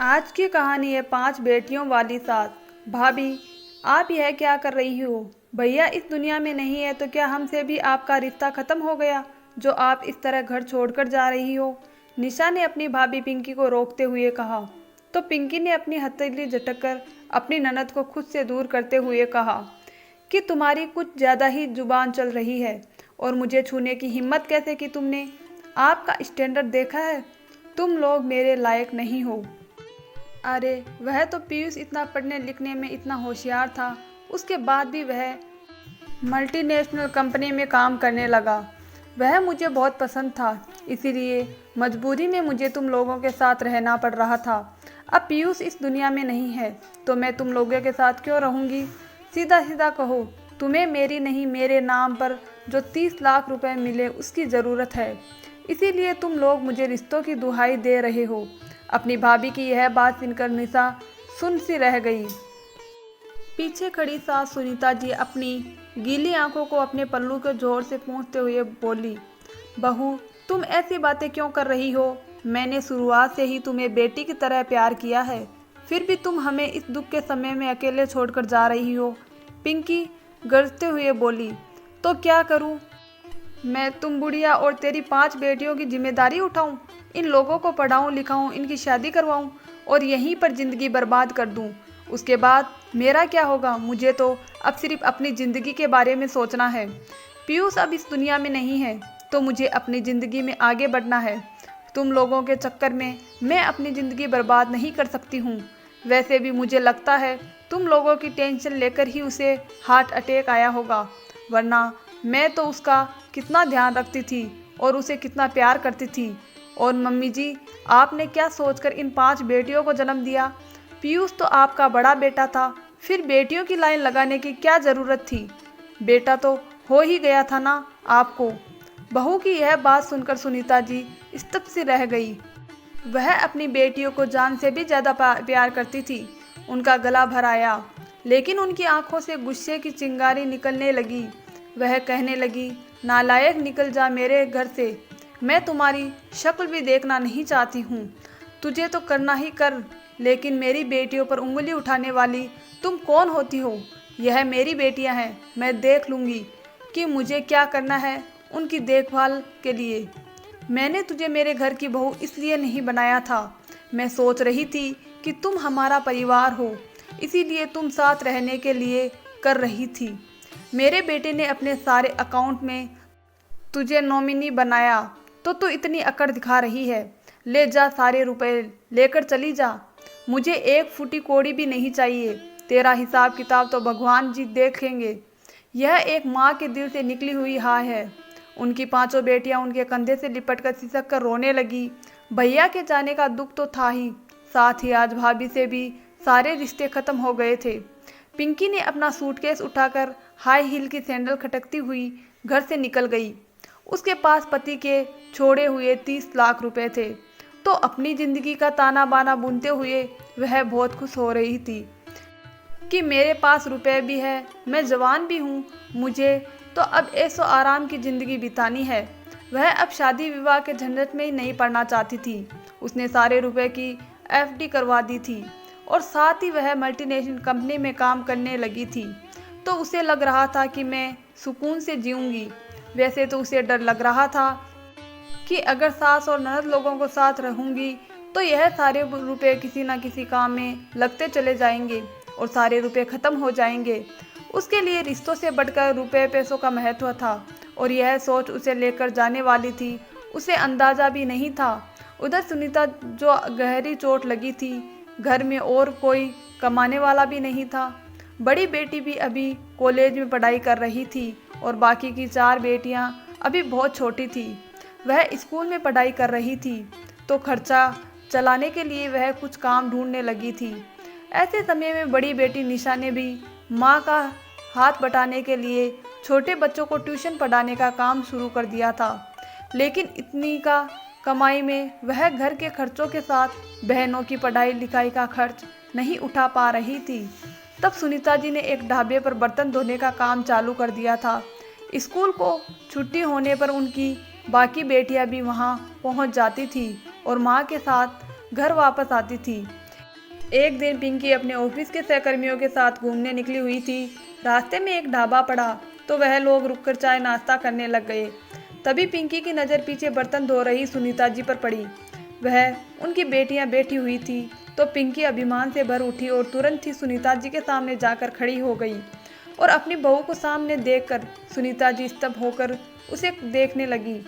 आज की कहानी है 5 बेटियों वाली सास। भाभी, आप यह क्या कर रही हो? भैया इस दुनिया में नहीं है तो क्या हमसे भी आपका रिश्ता खत्म हो गया जो आप इस तरह घर छोड़कर जा रही हो? निशा ने अपनी भाभी पिंकी को रोकते हुए कहा। तो पिंकी ने अपनी हथेली झटककर अपनी ननद को खुद से दूर करते हुए कहा कि तुम्हारी कुछ ज़्यादा ही जुबान चल रही है और मुझे छूने की हिम्मत कैसे की तुमने? आपका स्टैंडर्ड देखा है? तुम लोग मेरे लायक नहीं हो। अरे वह तो पीयूष इतना पढ़ने लिखने में इतना होशियार था, उसके बाद भी वह मल्टीनेशनल कंपनी में काम करने लगा। वह मुझे बहुत पसंद था, इसीलिए मजबूरी में मुझे तुम लोगों के साथ रहना पड़ रहा था। अब पीयूष इस दुनिया में नहीं है तो मैं तुम लोगों के साथ क्यों रहूँगी? सीधा सीधा कहो, तुम्हें मेरी नहीं मेरे नाम पर जो 30 लाख रुपए मिले उसकी ज़रूरत है, इसीलिए तुम लोग मुझे रिश्तों की दुहाई दे रहे हो। अपनी भाभी की यह बात सुनकर निशा सुन सी रह गई। पीछे खड़ी सास सुनीता जी अपनी गीली आंखों को अपने पल्लू के जोर से पोंछते हुए बोली, बहू तुम ऐसी बातें क्यों कर रही हो? मैंने शुरुआत से ही तुम्हें बेटी की तरह प्यार किया है, फिर भी तुम हमें इस दुख के समय में अकेले छोड़कर जा रही हो। पिंकी गरजते हुए बोली, तो क्या करूं? मैं तुम बुढ़िया और तेरी 5 बेटियों की जिम्मेदारी उठाऊं? इन लोगों को पढ़ाऊं लिखाऊं, इनकी शादी करवाऊं और यहीं पर ज़िंदगी बर्बाद कर दूं? उसके बाद मेरा क्या होगा? मुझे तो अब सिर्फ अपनी ज़िंदगी के बारे में सोचना है। पीयूष अब इस दुनिया में नहीं है तो मुझे अपनी ज़िंदगी में आगे बढ़ना है। तुम लोगों के चक्कर में मैं अपनी ज़िंदगी बर्बाद नहीं कर सकती हूँ। वैसे भी मुझे लगता है तुम लोगों की टेंशन लेकर ही उसे हार्ट अटैक आया होगा, वरना मैं तो उसका कितना ध्यान रखती थी और उसे कितना प्यार करती थी। और मम्मी जी, आपने क्या सोचकर इन 5 बेटियों को जन्म दिया? पीयूष तो आपका बड़ा बेटा था, फिर बेटियों की लाइन लगाने की क्या ज़रूरत थी? बेटा तो हो ही गया था ना आपको। बहू की यह बात सुनकर सुनीता जी स्तब्ध सी रह गई। वह अपनी बेटियों को जान से भी ज़्यादा प्यार करती थी। उनका गला भर आया, लेकिन उनकी आंखों से गुस्से की चिंगारी निकलने लगी। वह कहने लगी, नालायक निकल जा मेरे घर से, मैं तुम्हारी शक्ल भी देखना नहीं चाहती हूँ। तुझे तो करना ही कर, लेकिन मेरी बेटियों पर उंगली उठाने वाली तुम कौन होती हो? यह मेरी बेटियाँ हैं, मैं देख लूँगी कि मुझे क्या करना है उनकी देखभाल के लिए। मैंने तुझे मेरे घर की बहू इसलिए नहीं बनाया था, मैं सोच रही थी कि तुम हमारा परिवार हो, इसीलिए तुम साथ रहने के लिए कर रही थी। मेरे बेटे ने अपने सारे अकाउंट में तुझे नॉमिनी बनाया तो तू इतनी अकड़ दिखा रही है। ले जा, सारे रुपए लेकर चली जा। मुझे एक फूटी कोड़ी भी नहीं चाहिए। तेरा हिसाब किताब तो भगवान जी देखेंगे। यह एक माँ के दिल से निकली हुई हाँ है। उनकी 5 बेटियां उनके कंधे से लिपट कर सिसक कर रोने लगी। भैया के जाने का दुख तो था ही, साथ ही आज भाभी से भी सारे रिश्ते खत्म हो गए थे। पिंकी ने अपना सूटकेस उठाकर हाई हील की सैंडल खटकती हुई घर से निकल गई। उसके पास पति के छोड़े हुए 30 लाख रुपए थे, तो अपनी ज़िंदगी का ताना बाना बुनते हुए वह बहुत खुश हो रही थी कि मेरे पास रुपए भी है, मैं जवान भी हूँ, मुझे तो अब ऐशो आराम की ज़िंदगी बितानी है। वह अब शादी विवाह के झंझट में ही नहीं पड़ना चाहती थी। उसने सारे रुपए की एफडी करवा दी थी और साथ ही वह मल्टीनेशनल कंपनी में काम करने लगी थी, तो उसे लग रहा था कि मैं सुकून से जीऊँगी। वैसे तो उसे डर लग रहा था कि अगर सास और ननद लोगों को साथ रहूँगी तो यह सारे रुपए किसी न किसी काम में लगते चले जाएंगे और सारे रुपए ख़त्म हो जाएंगे। उसके लिए रिश्तों से बढ़कर रुपए पैसों का महत्व था और यह सोच उसे लेकर जाने वाली थी, उसे अंदाज़ा भी नहीं था। उधर सुनीता जो गहरी चोट लगी थी, घर में और कोई कमाने वाला भी नहीं था। बड़ी बेटी भी अभी कॉलेज में पढ़ाई कर रही थी और बाकी की 4 बेटियां अभी बहुत छोटी थी। वह स्कूल में पढ़ाई कर रही थी तो खर्चा चलाने के लिए वह कुछ काम ढूंढने लगी थी। ऐसे समय में बड़ी बेटी निशा ने भी माँ का हाथ बटाने के लिए छोटे बच्चों को ट्यूशन पढ़ाने का काम शुरू कर दिया था, लेकिन इतनी का कमाई में वह घर के खर्चों के साथ बहनों की पढ़ाई लिखाई का खर्च नहीं उठा पा रही थी। तब सुनीता जी ने एक ढाबे पर बर्तन धोने का काम चालू कर दिया था। स्कूल को छुट्टी होने पर उनकी बाकी बेटियां भी वहां पहुंच जाती थी और मां के साथ घर वापस आती थी। एक दिन पिंकी अपने ऑफिस के सहकर्मियों के साथ घूमने निकली हुई थी। रास्ते में एक ढाबा पड़ा तो वह लोग रुककर चाय नाश्ता करने लग गए। तभी पिंकी की नज़र पीछे बर्तन धो रही सुनीता जी पर पड़ी। वह उनकी बेटियां बैठी हुई थी तो पिंकी अभिमान से भर उठी और तुरंत ही सुनीता जी के सामने जाकर खड़ी हो गई और अपनी बहू को सामने देखकर सुनीता जी स्तब्ध होकर उसे देखने लगी।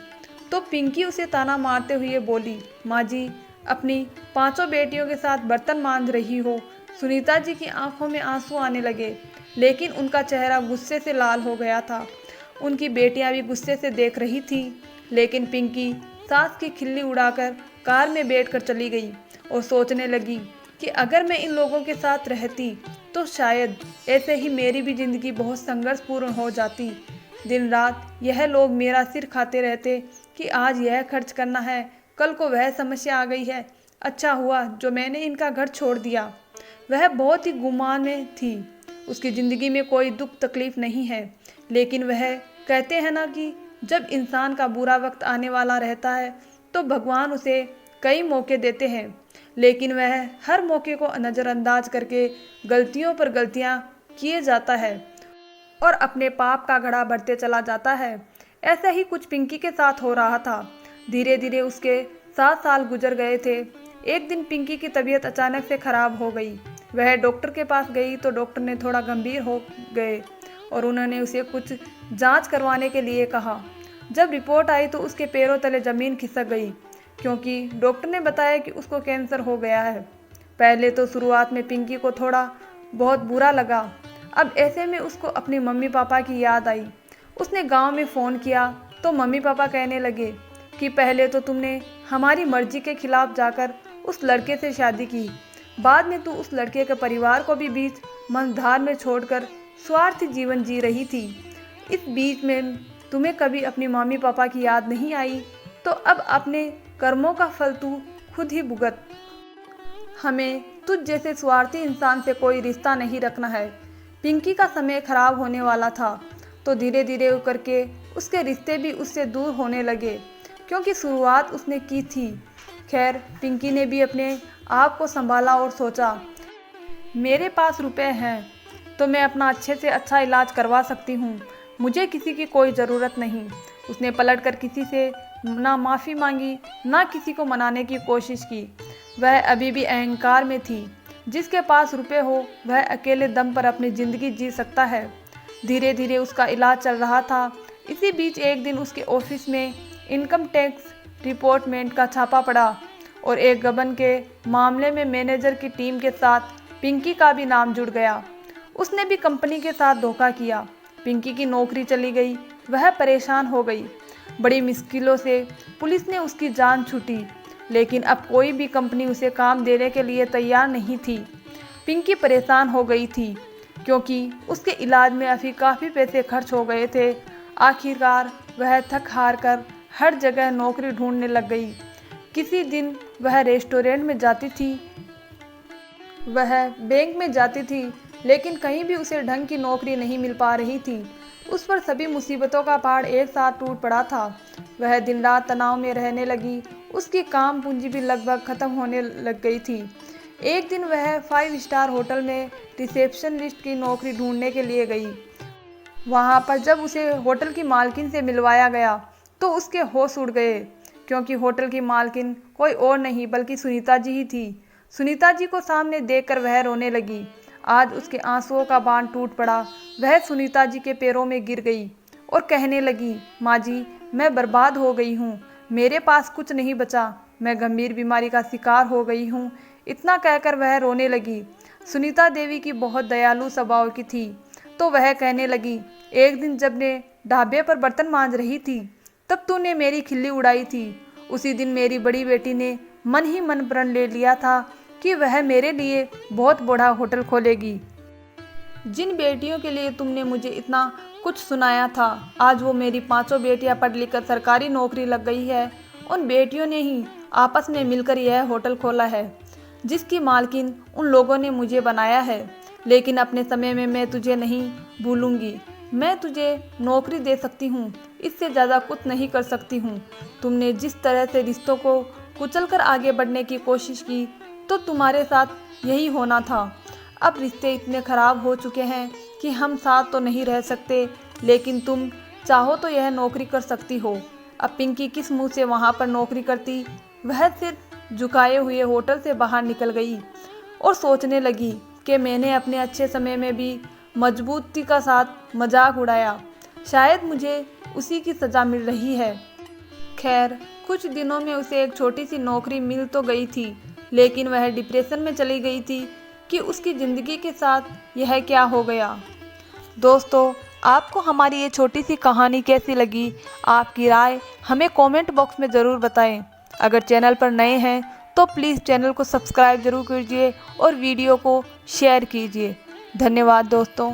तो पिंकी उसे ताना मारते हुए बोली, माँ जी, अपनी पांचों बेटियों के साथ बर्तन मांज रही हो। सुनीता जी की आंखों में आंसू आने लगे, लेकिन उनका चेहरा गुस्से से लाल हो गया था। उनकी बेटियां भी गुस्से से देख रही थी, लेकिन पिंकी सास की खिल्ली उड़ाकर कार में बैठकर चली गई और सोचने लगी कि अगर मैं इन लोगों के साथ रहती तो शायद ऐसे ही मेरी भी जिंदगी बहुत संघर्षपूर्ण हो जाती। दिन रात यह लोग मेरा सिर खाते रहते कि आज यह खर्च करना है, कल को वह समस्या आ गई है। अच्छा हुआ जो मैंने इनका घर छोड़ दिया। वह बहुत ही गुमान में थी। उसकी ज़िंदगी में कोई दुख तकलीफ नहीं है, लेकिन वह कहते हैं ना कि जब इंसान का बुरा वक्त आने वाला रहता है तो भगवान उसे कई मौके देते हैं, लेकिन वह हर मौके को नज़रअंदाज करके गलतियों पर गलतियां किए जाता है और अपने पाप का घड़ा भरते चला जाता है। ऐसा ही कुछ पिंकी के साथ हो रहा था। धीरे धीरे उसके 7 साल गुजर गए थे। एक दिन पिंकी की तबीयत अचानक से खराब हो गई। वह डॉक्टर के पास गई तो डॉक्टर ने थोड़ा गंभीर हो गए और उन्होंने उसे कुछ जांच करवाने के लिए कहा। जब रिपोर्ट आई तो उसके पैरों तले ज़मीन खिसक गई, क्योंकि डॉक्टर ने बताया कि उसको कैंसर हो गया है। पहले तो शुरुआत में पिंकी को थोड़ा बहुत बुरा लगा। अब ऐसे में उसको अपनी मम्मी पापा की याद आई। उसने गांव में फ़ोन किया तो मम्मी पापा कहने लगे कि पहले तो तुमने हमारी मर्जी के खिलाफ जाकर उस लड़के से शादी की, बाद में तू उस लड़के के परिवार को भी बीच मंझधार में छोड़कर स्वार्थी जीवन जी रही थी। इस बीच में तुम्हें कभी अपनी मम्मी पापा की याद नहीं आई, तो अब अपने कर्मों का फल तू खुद ही भुगत। हमें तुझ जैसे स्वार्थी इंसान से कोई रिश्ता नहीं रखना है। पिंकी का समय खराब होने वाला था तो धीरे धीरे करके उसके रिश्ते भी उससे दूर होने लगे, क्योंकि शुरुआत उसने की थी। खैर, पिंकी ने भी अपने आप को संभाला और सोचा, मेरे पास रुपए हैं तो मैं अपना अच्छे से अच्छा इलाज करवा सकती हूँ, मुझे किसी की कोई ज़रूरत नहीं। उसने पलटकर किसी से ना माफ़ी मांगी, ना किसी को मनाने की कोशिश की। वह अभी भी अहंकार में थी। जिसके पास रुपए हो वह अकेले दम पर अपनी ज़िंदगी जी सकता है। धीरे धीरे उसका इलाज चल रहा था। इसी बीच एक दिन उसके ऑफिस में इनकम टैक्स डिपार्टमेंट का छापा पड़ा और एक गबन के मामले में मैनेजर की टीम के साथ पिंकी का भी नाम जुड़ गया। उसने भी कंपनी के साथ धोखा किया। पिंकी की नौकरी चली गई। वह परेशान हो गई। बड़ी मुश्किलों से पुलिस ने उसकी जान छूटी, लेकिन अब कोई भी कंपनी उसे काम देने के लिए तैयार नहीं थी। पिंकी परेशान हो गई थी, क्योंकि उसके इलाज में अभी काफ़ी पैसे खर्च हो गए थे। आखिरकार वह थक हार कर हर जगह नौकरी ढूंढने लग गई। किसी दिन वह रेस्टोरेंट में जाती थी, वह बैंक में जाती थी, लेकिन कहीं भी उसे ढंग की नौकरी नहीं मिल पा रही थी। उस पर सभी मुसीबतों का पहाड़ एक साथ टूट पड़ा था। वह दिन रात तनाव में रहने लगी। उसकी काम पूंजी भी लगभग ख़त्म होने लग गई थी। एक दिन वह 5 स्टार होटल में रिसेप्शनिस्ट की नौकरी ढूंढने के लिए गई। वहां पर जब उसे होटल की मालकिन से मिलवाया गया तो उसके होश उड़ गए, क्योंकि होटल की मालकिन कोई और नहीं बल्कि सुनीता जी ही थी। सुनीता जी को सामने देखकर वह रोने लगी। आज उसके आंसुओं का बांध टूट पड़ा। वह सुनीता जी के पैरों में गिर गई और कहने लगी, माँ जी, मैं बर्बाद हो गई हूँ, मेरे पास कुछ नहीं बचा, मैं गंभीर बीमारी का शिकार हो गई हूँ। इतना कहकर वह रोने लगी। सुनीता देवी की बहुत दयालु स्वभाव की थी, तो वह कहने लगी, एक दिन जब मैं ढाबे पर बर्तन मांज रही थी तब तूने मेरी खिल्ली उड़ाई थी। उसी दिन मेरी बड़ी बेटी ने मन ही मन प्रण ले लिया था कि वह मेरे लिए बहुत बड़ा होटल खोलेगी। जिन बेटियों के लिए तुमने मुझे इतना कुछ सुनाया था, आज वो मेरी 5 बेटियां पढ़ लिख कर सरकारी नौकरी लग गई है। उन बेटियों ने ही आपस में मिलकर यह होटल खोला है, जिसकी मालकिन उन लोगों ने मुझे बनाया है। लेकिन अपने समय में मैं तुझे नहीं भूलूंगी। मैं तुझे नौकरी दे सकती हूँ, इससे ज़्यादा कुछ नहीं कर सकती हूँ। तुमने जिस तरह से रिश्तों को कुचल कर आगे बढ़ने की कोशिश की, तो तुम्हारे साथ यही होना था। अब रिश्ते इतने ख़राब हो चुके हैं कि हम साथ तो नहीं रह सकते, लेकिन तुम चाहो तो यह नौकरी कर सकती हो। अब पिंकी किस मुंह से वहाँ पर नौकरी करती। वह सिर झुकाए हुए होटल से बाहर निकल गई और सोचने लगी कि मैंने अपने अच्छे समय में भी मजबूती का साथ मजाक उड़ाया, शायद मुझे उसी की सज़ा मिल रही है। खैर, कुछ दिनों में उसे एक छोटी सी नौकरी मिल तो गई थी, लेकिन वह डिप्रेशन में चली गई थी कि उसकी ज़िंदगी के साथ यह क्या हो गया। दोस्तों, आपको हमारी ये छोटी सी कहानी कैसी लगी? आपकी राय हमें कमेंट बॉक्स में ज़रूर बताएं। अगर चैनल पर नए हैं तो प्लीज़ चैनल को सब्सक्राइब ज़रूर कीजिए और वीडियो को शेयर कीजिए। धन्यवाद दोस्तों।